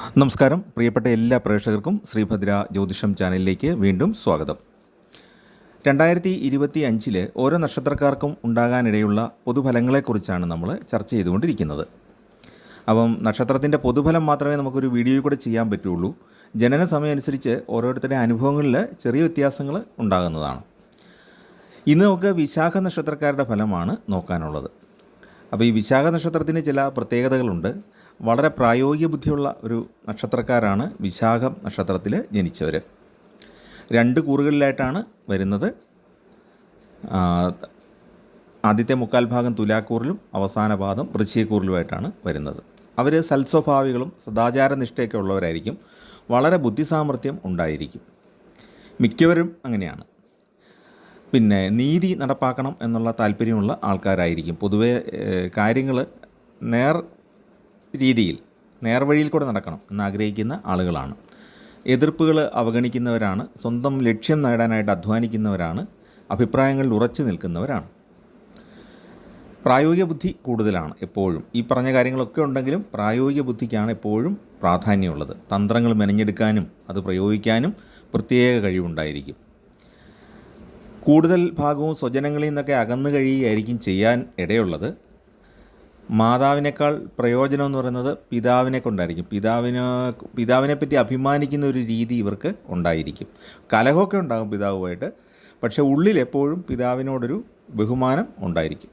നമസ്കാരം പ്രിയപ്പെട്ട എല്ലാ പ്രേക്ഷകർക്കും ശ്രീഭദ്ര ജ്യോതിഷം ചാനലിലേക്ക് വീണ്ടും സ്വാഗതം. 2025 ഓരോ നക്ഷത്രക്കാർക്കും ഉണ്ടാകാനിടയുള്ള പൊതുഫലങ്ങളെക്കുറിച്ചാണ് നമ്മൾ ചർച്ച ചെയ്തുകൊണ്ടിരിക്കുന്നത്. അപ്പം നക്ഷത്രത്തിൻ്റെ പൊതുഫലം മാത്രമേ നമുക്കൊരു വീഡിയോയിൽ കൂടെ ചെയ്യാൻ പറ്റുള്ളൂ. ജനന സമയം അനുസരിച്ച് ഓരോരുത്തരുടെ അനുഭവങ്ങളിൽ ചെറിയ വ്യത്യാസങ്ങൾ ഉണ്ടാകുന്നതാണ്. ഇന്ന് നമുക്ക് വിശാഖ നക്ഷത്രക്കാരുടെ ഫലമാണ് നോക്കാനുള്ളത്. അപ്പോൾ ഈ വിശാഖ നക്ഷത്രത്തിന് ചില പ്രത്യേകതകളുണ്ട്. വളരെ പ്രായോഗിക ബുദ്ധിയുള്ള ഒരു നക്ഷത്രക്കാരാണ് വിശാഖം നക്ഷത്രത്തിൽ ജനിച്ചവർ. 2 കൂറുകളിലായിട്ടാണ് വരുന്നത്. ആദ്യത്തെ മുക്കാൽ ഭാഗം തുലാക്കൂറിലും അവസാന പാദം വൃശ്ചികക്കൂറിലുമായിട്ടാണ് വരുന്നത്. അവർ സൽസ്വഭാവികളും സദാചാരനിഷ്ഠയൊക്കെ ഉള്ളവരായിരിക്കും. വളരെ ബുദ്ധിസാമർഥ്യം ഉണ്ടായിരിക്കും. മിക്കവരും അങ്ങനെയാണ്. പിന്നെ നീതി നടപ്പാക്കണം എന്നുള്ള താല്പര്യമുള്ള ആൾക്കാരായിരിക്കും. പൊതുവെ കാര്യങ്ങൾ നേർവഴിയിൽ കൂടെ നടക്കണം എന്നാഗ്രഹിക്കുന്ന ആളുകളാണ്. എതിർപ്പുകൾ അവഗണിക്കുന്നവരാണ്. സ്വന്തം ലക്ഷ്യം നേടാനായിട്ട് അധ്വാനിക്കുന്നവരാണ്. അഭിപ്രായങ്ങളിൽ ഉറച്ചു നിൽക്കുന്നവരാണ്. പ്രായോഗിക ബുദ്ധി കൂടുതലാണ് എപ്പോഴും. ഈ പറഞ്ഞ കാര്യങ്ങളൊക്കെ ഉണ്ടെങ്കിലും പ്രായോഗിക ബുദ്ധിക്കാണ് എപ്പോഴും പ്രാധാന്യമുള്ളത്. തന്ത്രങ്ങൾ മെനഞ്ഞെടുക്കാനും അത് പ്രയോഗിക്കാനും പ്രത്യേക കഴിവുണ്ടായിരിക്കും. കൂടുതൽ ഭാഗവും സ്വജനങ്ങളിൽ നിന്നൊക്കെ അകന്നു കഴിയുകയായിരിക്കും ചെയ്യാൻ ഇടയുള്ളത്. മാതാവിനേക്കാൾ പ്രയോജനം എന്ന് പറയുന്നത് പിതാവിനെ കൊണ്ടായിരിക്കും. പിതാവിനെ പറ്റി അഭിമാനിക്കുന്ന ഒരു രീതി ഇവർക്ക് ഉണ്ടായിരിക്കും. കലഹമൊക്കെ ഉണ്ടാകും പിതാവുമായിട്ട്, പക്ഷേ ഉള്ളിൽ എപ്പോഴും പിതാവിനോടൊരു ബഹുമാനം ഉണ്ടായിരിക്കും.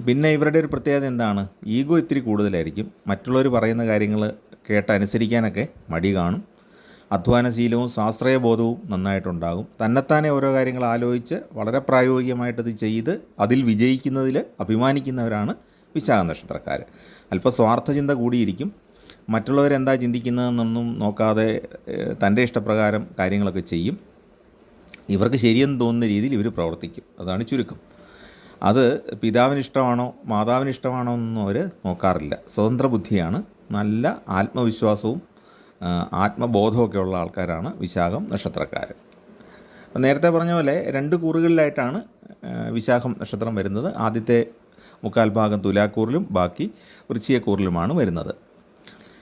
പിന്നെ ഇവരുടെ ഒരു പ്രത്യേകത എന്താണ്? ഈഗോ ഇത്തിരി കൂടുതലായിരിക്കും. മറ്റുള്ളവർ പറയുന്ന കാര്യങ്ങൾ കേട്ടനുസരിക്കാനൊക്കെ മടി കാണും. അധ്വാനശീലവും സ്വാശ്രയബോധവും നന്നായിട്ടുണ്ടാകും. തന്നെത്താനെ ഓരോ കാര്യങ്ങൾ ആലോചിച്ച് വളരെ പ്രായോഗികമായിട്ടത് ചെയ്ത് അതിൽ വിജയിക്കുന്നതിൽ അഭിമാനിക്കുന്നവരാണ് വിശാഖ നക്ഷത്രക്കാർ. അല്പം സ്വാർത്ഥചിന്ത കൂടിയിരിക്കും. മറ്റുള്ളവരെന്താ ചിന്തിക്കുന്നതെന്നൊന്നും നോക്കാതെ തൻ്റെ ഇഷ്ടപ്രകാരം കാര്യങ്ങളൊക്കെ ചെയ്യും. ഇവർക്ക് ശരിയെന്ന് തോന്നുന്ന രീതിയിൽ ഇവർ പ്രവർത്തിക്കും. അതാണ് ചുരുക്കം. അത് പിതാവിന് ഇഷ്ടമാണോ മാതാവിന് ഇഷ്ടമാണോ എന്നൊന്നും അവർ നോക്കാറില്ല. സ്വതന്ത്ര ബുദ്ധിയാണ്. നല്ല ആത്മവിശ്വാസവും ആത്മബോധമൊക്കെ ഉള്ള ആൾക്കാരാണ് വിശാഖം നക്ഷത്രക്കാർ. നേരത്തെ പറഞ്ഞ പോലെ 2 കൂറുകളിലായിട്ടാണ് വിശാഖം നക്ഷത്രം വരുന്നത്. ആദ്യത്തെ മുക്കാൽ ഭാഗം തുലാക്കൂറിലും ബാക്കി വൃശ്ചികക്കൂറിലുമാണ് വരുന്നത്.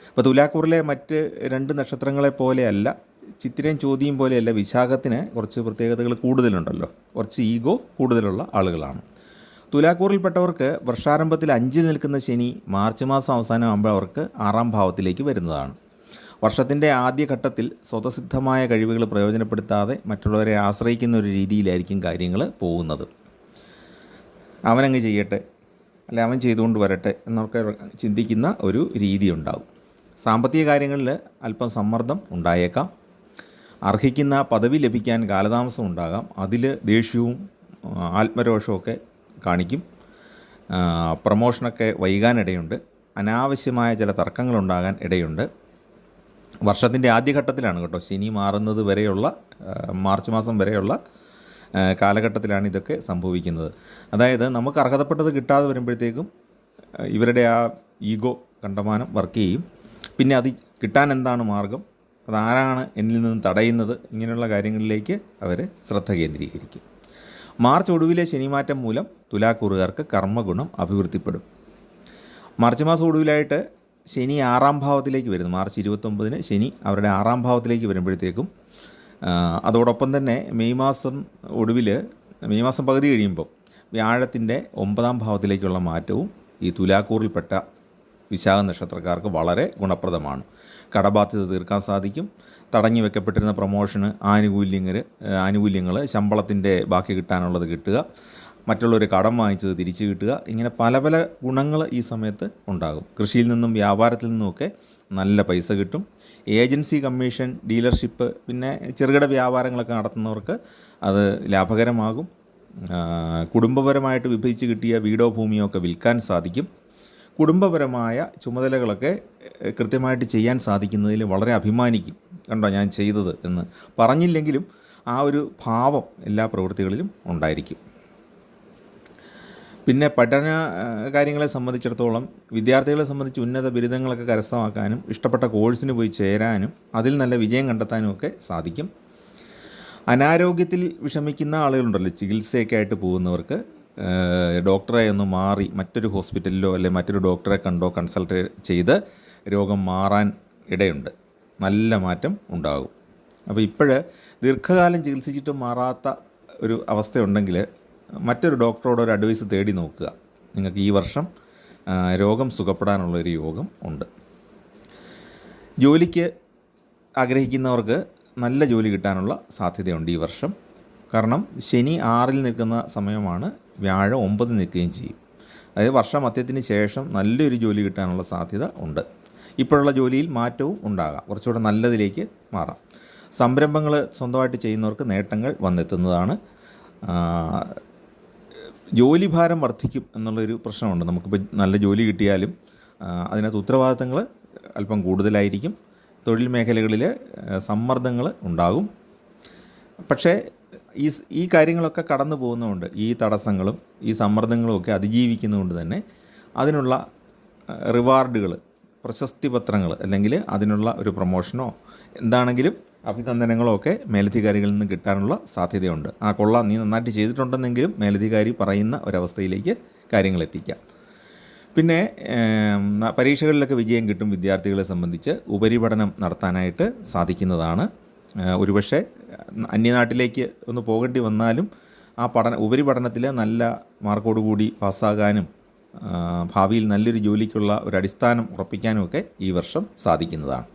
അപ്പോൾ തുലാക്കൂറിലെ മറ്റ് 2 നക്ഷത്രങ്ങളെ പോലെയല്ല, ചിത്തിരയും ചോതിയും പോലെയല്ല, വിശാഖത്തിന് കുറച്ച് പ്രത്യേകതകൾ കൂടുതലുണ്ടല്ലോ. കുറച്ച് ഈഗോ കൂടുതലുള്ള ആളുകളാണ്. തുലാക്കൂറിൽപ്പെട്ടവർക്ക് വർഷാരംഭത്തിൽ 5 നിൽക്കുന്ന ശനി മാർച്ച് മാസം അവസാനമാകുമ്പോൾ അവർക്ക് 6ാം ഭാവത്തിലേക്ക് വരുന്നതാണ്. വർഷത്തിൻ്റെ ആദ്യഘട്ടത്തിൽ സ്വതസിദ്ധമായ കഴിവുകൾ പ്രയോജനപ്പെടുത്താതെ മറ്റുള്ളവരെ ആശ്രയിക്കുന്ന ഒരു രീതിയിലായിരിക്കും കാര്യങ്ങൾ പോകുന്നത്. അവനങ്ങ് ചെയ്യട്ടെ, അല്ലെ അവൻ ചെയ്തുകൊണ്ട് വരട്ടെ എന്നൊക്കെ ചിന്തിക്കുന്ന ഒരു രീതി ഉണ്ടാകും. സാമ്പത്തിക കാര്യങ്ങളിൽ അല്പം സമ്മർദ്ദം ഉണ്ടായേക്കാം. അർഹിക്കുന്ന പദവി ലഭിക്കാൻ കാലതാമസം ഉണ്ടാകാം. അതിൽ ദേഷ്യവും ആത്മരോഷമൊക്കെ കാണിക്കും. പ്രമോഷനൊക്കെ വൈകാനിടയുണ്ട്. അനാവശ്യമായ ചില തർക്കങ്ങളുണ്ടാകാൻ ഇടയുണ്ട്. വർഷത്തിൻ്റെ ആദ്യഘട്ടത്തിലാണ് കേട്ടോ ശനി മാറുന്നത് വരെയുള്ള മാർച്ച് മാസം വരെയുള്ള കാലഘട്ടത്തിലാണ് ഇതൊക്കെ സംഭവിക്കുന്നത്. അതായത് നമുക്ക് അർഹതപ്പെട്ടത് കിട്ടാതെ വരുമ്പോഴത്തേക്കും ഇവരുടെ ആ ഈഗോ കണ്ടമാനം വർക്ക് ചെയ്യും. പിന്നെ അത് കിട്ടാൻ എന്താണ് മാർഗം, അതാരാണ് എന്നിൽ നിന്ന് തടയുന്നത്, ഇങ്ങനെയുള്ള കാര്യങ്ങളിലേക്ക് അവർ ശ്രദ്ധ കേന്ദ്രീകരിക്കും. മാർച്ച് ഒടുവിലെ ശനിമാറ്റം മൂലം തുലാക്കൂറുകാർക്ക് കർമ്മഗുണം അഭിവൃദ്ധിപ്പെടും. മാർച്ച് മാസം ഒടുവിലായിട്ട് ശനി 6ാം ഭാവത്തിലേക്ക് വരുന്നു. മാർച്ച് 29 ശനി അവരുടെ 6ാം ഭാവത്തിലേക്ക് വരുമ്പോഴത്തേക്കും അതോടൊപ്പം തന്നെ മെയ് മാസം പകുതി കഴിയുമ്പോൾ വ്യാഴത്തിൻ്റെ 9ാം ഭാവത്തിലേക്കുള്ള മാറ്റവും ഈ തുലാക്കൂറിൽപ്പെട്ട വിശാഖ നക്ഷത്രക്കാർക്ക് വളരെ ഗുണപ്രദമാണ്. കടബാധ്യത തീർക്കാൻ സാധിക്കും. തടഞ്ഞു വെക്കപ്പെട്ടിരുന്ന പ്രൊമോഷന് ആനുകൂല്യങ്ങൾ, ശമ്പളത്തിൻ്റെ ബാക്കി കിട്ടാനുള്ളത് കിട്ടുക, മറ്റുള്ളവർ കടം വാങ്ങിച്ചത് തിരിച്ചു കിട്ടുക, ഇങ്ങനെ പല പല ഗുണങ്ങൾ ഈ സമയത്ത് ഉണ്ടാകും. കൃഷിയിൽ നിന്നും വ്യാപാരത്തിൽ നിന്നുമൊക്കെ നല്ല പൈസ കിട്ടും. ഏജൻസി, കമ്മീഷൻ, ഡീലർഷിപ്പ്, പിന്നെ ചെറുകിട വ്യാപാരങ്ങളൊക്കെ നടത്തുന്നവർക്ക് അത് ലാഭകരമാകും. കുടുംബപരമായിട്ട് വിഭജിച്ച് കിട്ടിയ വീടോ ഭൂമിയോ ഒക്കെ വിൽക്കാൻ സാധിക്കും. കുടുംബപരമായ ചുമതലകളൊക്കെ കൃത്യമായിട്ട് ചെയ്യാൻ സാധിക്കുന്നതിൽ വളരെ അഭിമാനിക്കും. കണ്ടോ ഞാൻ ചെയ്തത് എന്ന് പറഞ്ഞില്ലെങ്കിലും ആ ഒരു ഭാവം എല്ലാ പ്രവൃത്തികളിലും ഉണ്ടായിരിക്കും. പിന്നെ പഠന കാര്യങ്ങളെ സംബന്ധിച്ചിടത്തോളം വിദ്യാർത്ഥികളെ സംബന്ധിച്ച് ഉന്നത ബിരുദങ്ങളൊക്കെ കരസ്ഥമാക്കാനും ഇഷ്ടപ്പെട്ട കോഴ്സിന് പോയി ചേരാനും അതിൽ നല്ല വിജയം കണ്ടെത്താനും ഒക്കെ സാധിക്കും. അനാരോഗ്യത്തിൽ വിഷമിക്കുന്ന ആളുകളുണ്ടല്ലോ, ചികിത്സയൊക്കെ ആയിട്ട് പോകുന്നവർക്ക് ഡോക്ടറെ ഒന്ന് മാറി മറ്റൊരു ഹോസ്പിറ്റലിലോ അല്ലെങ്കിൽ മറ്റൊരു ഡോക്ടറെ കണ്ടോ കൺസൾട്ട് ചെയ്ത് രോഗം മാറാൻ ഇടയുണ്ട്, നല്ല മാറ്റം ഉണ്ടാകും. അപ്പോൾ ദീർഘകാലം ചികിത്സിച്ചിട്ടും മാറാത്ത ഒരു അവസ്ഥയുണ്ടെങ്കിൽ മറ്റൊരു ഡോക്ടറോട് ഒരു അഡ്വൈസ് തേടി നോക്കുക. നിങ്ങൾക്ക് ഈ വർഷം രോഗം സുഖപ്പെടാനുള്ളൊരു യോഗം ഉണ്ട്. ജോലിക്ക് ആഗ്രഹിക്കുന്നവർക്ക് നല്ല ജോലി കിട്ടാനുള്ള സാധ്യതയുണ്ട് ഈ വർഷം. കാരണം ശനി 6 നിൽക്കുന്ന സമയമാണ്, വ്യാഴം 9 നിൽക്കുകയും ചെയ്യും. അതായത് വർഷമധ്യത്തിന് ശേഷം നല്ലൊരു ജോലി കിട്ടാനുള്ള സാധ്യത ഉണ്ട്. ഇപ്പോഴുള്ള ജോലിയിൽ മാറ്റവും ഉണ്ടാകാം, കുറച്ചുകൂടെ നല്ലതിലേക്ക് മാറാം. സംരംഭങ്ങൾ സ്വന്തമായിട്ട് ചെയ്യുന്നവർക്ക് നേട്ടങ്ങൾ വന്നെത്തുന്നതാണ്. ജോലിഭാരം വർദ്ധിക്കും എന്നുള്ളൊരു പ്രശ്നമുണ്ട്. നമുക്കിപ്പോൾ നല്ല ജോലി കിട്ടിയാലും അതിനകത്ത് ഉത്തരവാദിത്തങ്ങൾ അല്പം കൂടുതലായിരിക്കും. തൊഴിൽ മേഖലകളിൽ സമ്മർദ്ദങ്ങൾ ഉണ്ടാകും. പക്ഷേ ഈ കാര്യങ്ങളൊക്കെ കടന്നു പോകുന്നതുകൊണ്ട്, ഈ തടസ്സങ്ങളും ഈ സമ്മർദ്ദങ്ങളും ഒക്കെ അതിജീവിക്കുന്നതുകൊണ്ട് തന്നെ അതിനുള്ള റിവാർഡുകൾ, പ്രശസ്തി പത്രങ്ങൾ, അല്ലെങ്കിൽ അതിനുള്ള ഒരു പ്രൊമോഷനോ എന്താണെങ്കിലും അഭിനന്ദനങ്ങളോ ഒക്കെ മേലധികാരികളിൽ നിന്ന് കിട്ടാനുള്ള സാധ്യതയുണ്ട്. കൊള്ളാം, നീ നന്നായിട്ട് ചെയ്തിട്ടുണ്ടെന്നെങ്കിലും മേലധികാരി പറയുന്ന ഒരവസ്ഥയിലേക്ക് കാര്യങ്ങൾ എത്തിക്കാം. പിന്നെ പരീക്ഷകളിലൊക്കെ വിജയം കിട്ടും. വിദ്യാർത്ഥികളെ സംബന്ധിച്ച് ഉപരിപഠനം നടത്താനായിട്ട് സാധിക്കുന്നതാണ്. ഒരുപക്ഷെ അന്യനാട്ടിലേക്ക് ഒന്ന് പോകേണ്ടി വന്നാലും ആ ഉപരിപഠനത്തിൽ നല്ല മാർക്കോടുകൂടി പാസ്സാകാനും ഭാവിയിൽ നല്ലൊരു ജോലിക്കുള്ള ഒരു അടിസ്ഥാനം ഉറപ്പിക്കാനുമൊക്കെ ഈ വർഷം സാധിക്കുന്നതാണ്.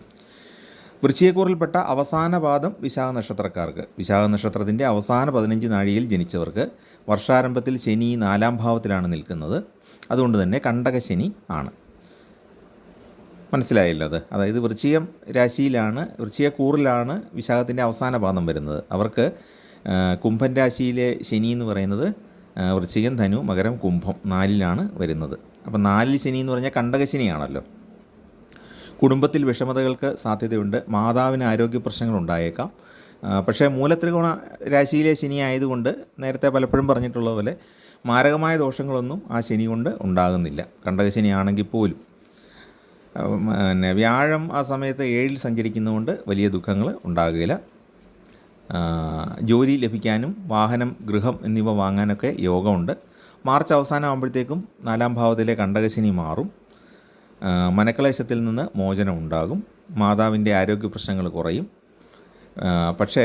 വൃശ്ചികക്കൂറിൽപ്പെട്ട അവസാന പാദം വിശാഖ നക്ഷത്രക്കാർക്ക്, വിശാഖ നക്ഷത്രത്തിൻ്റെ അവസാന 15 നാഴികയിൽ ജനിച്ചവർക്ക് വർഷാരംഭത്തിൽ ശനി 4-ാം ഭാവത്തിലാണ് നിൽക്കുന്നത്. അതുകൊണ്ട് തന്നെ കണ്ടകശനി ആണ്. മനസ്സിലായല്ലോ അത്? അതായത് വൃശ്ചികം രാശിയിലാണ്, വൃശ്ചികക്കൂറിലാണ് വിശാഖത്തിൻ്റെ അവസാന പാദം വരുന്നത്. അവർക്ക് കുംഭൻ രാശിയിലെ ശനി എന്ന് പറയുന്നത് വൃശ്ചികം, ധനു, മകരം, കുംഭം 4-ലാണ് വരുന്നത്. അപ്പോൾ 4-ൽ ശനി എന്ന് പറഞ്ഞാൽ കണ്ടകശനിയാണല്ലോ. കുടുംബത്തിൽ വിഷമതകൾക്ക് സാധ്യതയുണ്ട്. മാതാവിന് ആരോഗ്യ പ്രശ്നങ്ങൾ ഉണ്ടായേക്കാം. പക്ഷേ മൂലത്രികോണ രാശിയിലെ ശനി ആയതുകൊണ്ട് നേരത്തെ പലപ്പോഴും പറഞ്ഞിട്ടുള്ള പോലെ മാരകമായ ദോഷങ്ങളൊന്നും ആ ശനി കൊണ്ട് ഉണ്ടാകുന്നില്ല, കണ്ടകശനിയാണെങ്കിൽ പോലും. പിന്നെ വ്യാഴം ആ സമയത്ത് 7-ൽ സഞ്ചരിക്കുന്നതുകൊണ്ട് വലിയ ദുഃഖങ്ങൾ ഉണ്ടാകുകയില്ല. ജോലി ലഭിക്കാനും വാഹനം, ഗൃഹം എന്നിവ വാങ്ങാനൊക്കെ യോഗമുണ്ട്. മാർച്ച് അവസാനം ആകുമ്പോഴത്തേക്കും 4-ാം ഭാവത്തിലെ കണ്ടകശനി മാറും. മനക്ലേശത്തിൽ നിന്ന് മോചനം ഉണ്ടാകും. മാതാവിൻ്റെ ആരോഗ്യ പ്രശ്നങ്ങൾ കുറയും. പക്ഷേ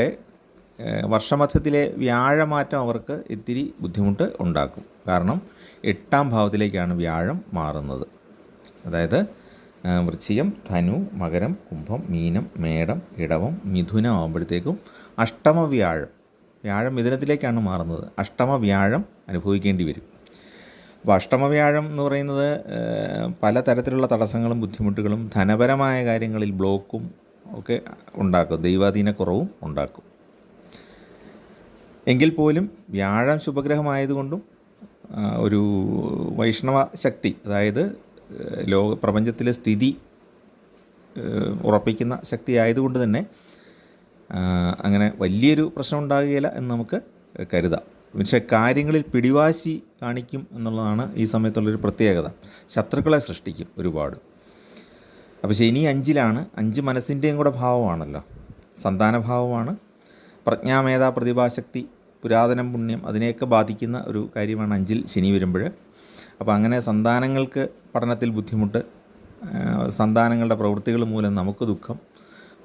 വർഷമധ്യത്തിലെ വ്യാഴമാറ്റം അവർക്ക് ഇത്തിരി ബുദ്ധിമുട്ട് ഉണ്ടാക്കും. കാരണം 8-ാം ഭാവത്തിലേക്കാണ് വ്യാഴം മാറുന്നത്. അതായത് വൃശ്ചികം, ധനു, മകരം, കുംഭം, മീനം, മേടം, ഇടവം, മിഥുനം ആകുമ്പോഴത്തേക്കും അഷ്ടമ വ്യാഴം മിഥുനത്തിലേക്കാണ് മാറുന്നത്. അഷ്ടമ വ്യാഴം അനുഭവിക്കേണ്ടി വരും. അപ്പോൾ അഷ്ടമവ്യാഴം എന്ന് പറയുന്നത് പലതരത്തിലുള്ള തടസ്സങ്ങളും ബുദ്ധിമുട്ടുകളും ധനപരമായ കാര്യങ്ങളിൽ ബ്ലോക്കും ഒക്കെ ഉണ്ടാക്കും, ദൈവാധീനക്കുറവും ഉണ്ടാക്കും. എങ്കിൽ പോലും വ്യാഴം ശുഭഗ്രഹമായതുകൊണ്ടും ഒരു വൈഷ്ണവ ശക്തി, അതായത് പ്രപഞ്ചത്തിലെ സ്ഥിതി ഉറപ്പിക്കുന്ന ശക്തി ആയതുകൊണ്ട് തന്നെ അങ്ങനെ വലിയൊരു പ്രശ്നം ഉണ്ടാകുകയില്ല എന്ന് നമുക്ക് കരുതാം. പക്ഷേ കാര്യങ്ങളിൽ പിടിവാശി കാണിക്കും എന്നുള്ളതാണ് ഈ സമയത്തുള്ളൊരു പ്രത്യേകത. ശത്രുക്കളെ സൃഷ്ടിക്കും ഒരുപാട്. അപ്പോൾ ശനി 5-ലാണ്. 5 മനസ്സിൻ്റെയും കൂടെ ഭാവമാണല്ലോ, സന്താനഭാവമാണ്. പ്രജ്ഞാമേധാ, പ്രതിഭാശക്തി, പുരാതനം, പുണ്യം, അതിനെയൊക്കെ ബാധിക്കുന്ന ഒരു കാര്യമാണ് 5-ൽ ശനി വരുമ്പോൾ. അപ്പോൾ അങ്ങനെ സന്താനങ്ങൾക്ക് പഠനത്തിൽ ബുദ്ധിമുട്ട്, സന്താനങ്ങളുടെ പ്രവൃത്തികൾ മൂലം നമുക്ക് ദുഃഖം,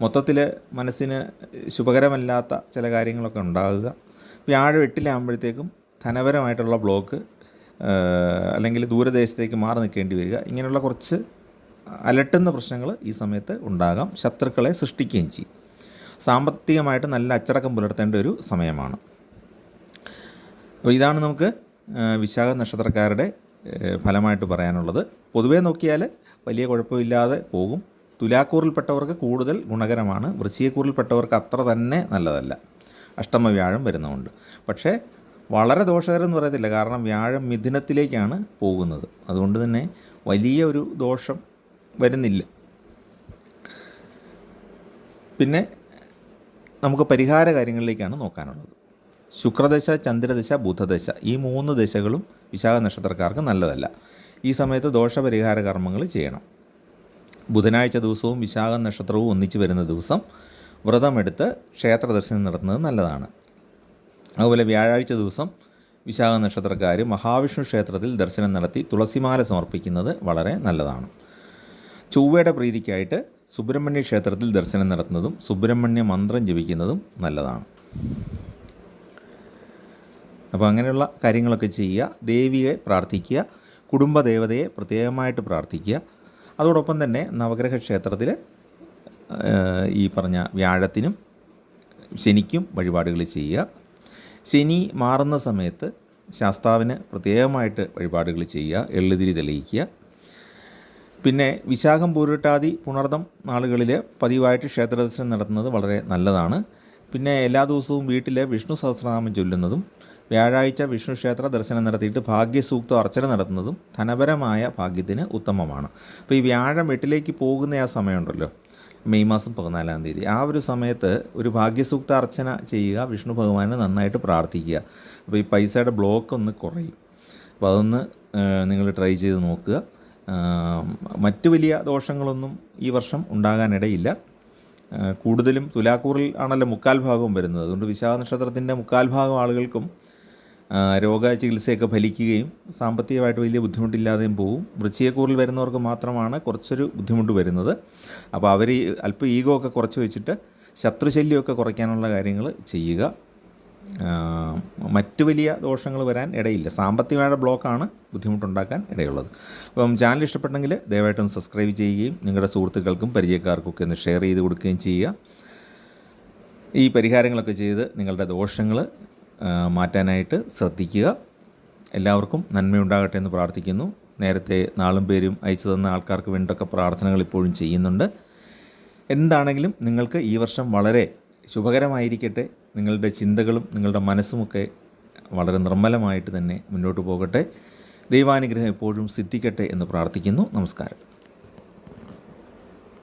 മൊത്തത്തിൽ മനസ്സിന് ശുഭകരമല്ലാത്ത ചില കാര്യങ്ങളൊക്കെ ഉണ്ടാകുക. വ്യാഴം 8-ലാകുമ്പോഴത്തേക്കും ധനപരമായിട്ടുള്ള ബ്ലോക്ക്, അല്ലെങ്കിൽ ദൂരദേശത്തേക്ക് മാറി നിൽക്കേണ്ടി വരിക, ഇങ്ങനെയുള്ള കുറച്ച് അലട്ടുന്ന പ്രശ്നങ്ങൾ ഈ സമയത്ത് ഉണ്ടാകാം. ശത്രുക്കളെ സൃഷ്ടിക്കുകയും ചെയ്യും. സാമ്പത്തികമായിട്ട് നല്ല അച്ചടക്കം പുലർത്തേണ്ട ഒരു സമയമാണ്. അപ്പോൾ ഇതാണ് നമുക്ക് വിശാഖ നക്ഷത്രക്കാരുടെ ഫലമായിട്ട് പറയാനുള്ളത്. പൊതുവേ നോക്കിയാൽ വലിയ കുഴപ്പമില്ലാതെ പോകും. തുലാക്കൂറിൽപ്പെട്ടവർക്ക് കൂടുതൽ ഗുണകരമാണ്. വൃശ്ചികക്കൂറിൽപ്പെട്ടവർക്ക് അത്ര തന്നെ നല്ലതല്ല, അഷ്ടമ വ്യാഴം വരുന്നതുകൊണ്ട്. പക്ഷേ വളരെ ദോഷകരം എന്ന് പറയത്തില്ല, കാരണം വ്യാഴം മിഥുനത്തിലേക്കാണ് പോകുന്നത്. അതുകൊണ്ട് തന്നെ വലിയ ഒരു ദോഷം വരുന്നില്ല. പിന്നെ നമുക്ക് പരിഹാര കാര്യങ്ങളിലേക്കാണ് നോക്കാനുള്ളത്. ശുക്രദശ, ചന്ദ്രദശ, ബുധദശ, ഈ 3 ദശകളും വിശാഖ നക്ഷത്രക്കാർക്ക് നല്ലതല്ല. ഈ സമയത്ത് ദോഷപരിഹാര കർമ്മങ്ങൾ ചെയ്യണം. ബുധനാഴ്ച ദിവസവും വിശാഖ നക്ഷത്രവും ഒന്നിച്ച് വരുന്ന ദിവസം വ്രതമെടുത്ത് ക്ഷേത്ര ദർശനം നടത്തുന്നത് നല്ലതാണ്. അതുപോലെ വ്യാഴാഴ്ച ദിവസം വിശാഖ നക്ഷത്രക്കാർ മഹാവിഷ്ണു ക്ഷേത്രത്തിൽ ദർശനം നടത്തി തുളസിമാല സമർപ്പിക്കുന്നത് വളരെ നല്ലതാണ്. ചൊവ്വയുടെ പ്രീതിക്കായിട്ട് സുബ്രഹ്മണ്യ ക്ഷേത്രത്തിൽ ദർശനം നടത്തുന്നതും സുബ്രഹ്മണ്യ മന്ത്രം ജപിക്കുന്നതും നല്ലതാണ്. അപ്പോൾ അങ്ങനെയുള്ള കാര്യങ്ങളൊക്കെ ചെയ്യുക. ദേവിയെ പ്രാർത്ഥിക്കുക, കുടുംബദേവതയെ പ്രത്യേകമായിട്ട് പ്രാർത്ഥിക്കുക. അതോടൊപ്പം തന്നെ നവഗ്രഹ ക്ഷേത്രത്തിൽ ഈ പറഞ്ഞ വ്യാഴത്തിനും ശനിക്കും വഴിപാടുകൾ ചെയ്യുക. ശനി മാറുന്ന സമയത്ത് ശാസ്താവിന് പ്രത്യേകമായിട്ട് വഴിപാടുകൾ ചെയ്യുക, എള്ളുതിരി തെളിയിക്കുക. പിന്നെ വിശാഖം, പൂരുരുട്ടാതി, പുണർദം നാളുകളിൽ പതിവായിട്ട് ക്ഷേത്രദർശനം നടത്തുന്നത് വളരെ നല്ലതാണ്. പിന്നെ എല്ലാ ദിവസവും വീട്ടിൽ വിഷ്ണു സഹസ്രനാമം ചൊല്ലുന്നതും വ്യാഴാഴ്ച വിഷ്ണു ക്ഷേത്ര ദർശനം നടത്തിയിട്ട് ഭാഗ്യസൂക്ത അർച്ചന നടത്തുന്നതും ധനപരമായ ഭാഗ്യത്തിന് ഉത്തമമാണ്. അപ്പോൾ ഈ വ്യാഴം എട്ടിലേക്ക് പോകുന്ന ആ സമയമുണ്ടല്ലോ, മെയ് മാസം 14-ാം തീയതി, ആ ഒരു സമയത്ത് ഒരു ഭാഗ്യസൂക്ത അർച്ചന ചെയ്യുക, വിഷ്ണു ഭഗവാനെ നന്നായിട്ട് പ്രാർത്ഥിക്കുക. അപ്പോൾ ഈ പൈസയുടെ ബ്ലോക്ക് ഒന്ന് കുറയും. അപ്പോൾ അതൊന്ന് നിങ്ങൾ ട്രൈ ചെയ്ത് നോക്കുക. മറ്റു വലിയ ദോഷങ്ങളൊന്നും ഈ വർഷം ഉണ്ടാകാനിടയില്ല. കൂടുതലും തുലാക്കൂറിൽ ആണല്ലോ മുക്കാൽ ഭാഗവും വരുന്നത്. അതുകൊണ്ട് വിശാഖ നക്ഷത്രത്തിൻ്റെ മുക്കാൽ ഭാഗം ആളുകൾക്കും രോഗചികിത്സയൊക്കെ ഫലിക്കുകയും സാമ്പത്തികമായിട്ട് വലിയ ബുദ്ധിമുട്ടില്ലാതെയും പോവും. വൃശ്ചികക്കൂറിൽ വരുന്നവർക്ക് മാത്രമാണ് കുറച്ചൊരു ബുദ്ധിമുട്ട് വരുന്നത്. അപ്പോൾ അവർ അല്പം ഈഗോ ഒക്കെ കുറച്ച് വെച്ചിട്ട് ശത്രുശല്യമൊക്കെ കുറയ്ക്കാനുള്ള കാര്യങ്ങൾ ചെയ്യുക. മറ്റ് വലിയ ദോഷങ്ങൾ വരാൻ ഇടയില്ല. സാമ്പത്തികമായ ബ്ലോക്കാണ് ബുദ്ധിമുട്ടുണ്ടാക്കാൻ ഇടയുള്ളത്. അപ്പം ചാനൽ ഇഷ്ടപ്പെട്ടെങ്കിൽ ദയവായിട്ടൊന്ന് സബ്സ്ക്രൈബ് ചെയ്യുകയും നിങ്ങളുടെ സുഹൃത്തുക്കൾക്കും പരിചയക്കാർക്കൊക്കെ ഒന്ന് ഷെയർ ചെയ്ത് കൊടുക്കുകയും ചെയ്യുക. ഈ പരിഹാരങ്ങളൊക്കെ ചെയ്ത് നിങ്ങളുടെ ദോഷങ്ങൾ മാറ്റാനായിട്ട് ശ്രദ്ധിക്കുക. എല്ലാവർക്കും നന്മയുണ്ടാകട്ടെ എന്ന് പ്രാർത്ഥിക്കുന്നു. നേരത്തെ നാളും പേരും അയച്ചു തന്ന ആൾക്കാർക്ക് വേണ്ടിയൊക്കെ പ്രാർത്ഥനകൾ ഇപ്പോഴും ചെയ്യുന്നുണ്ട്. എന്താണെങ്കിലും നിങ്ങൾക്ക് ഈ വർഷം വളരെ ശുഭകരമായിരിക്കട്ടെ. നിങ്ങളുടെ ചിന്തകളും നിങ്ങളുടെ മനസ്സുമൊക്കെ വളരെ നിർമ്മലമായിട്ട് തന്നെ മുന്നോട്ട് പോകട്ടെ. ദൈവാനുഗ്രഹം എപ്പോഴും സിദ്ധിക്കട്ടെ എന്ന് പ്രാർത്ഥിക്കുന്നു. നമസ്കാരം.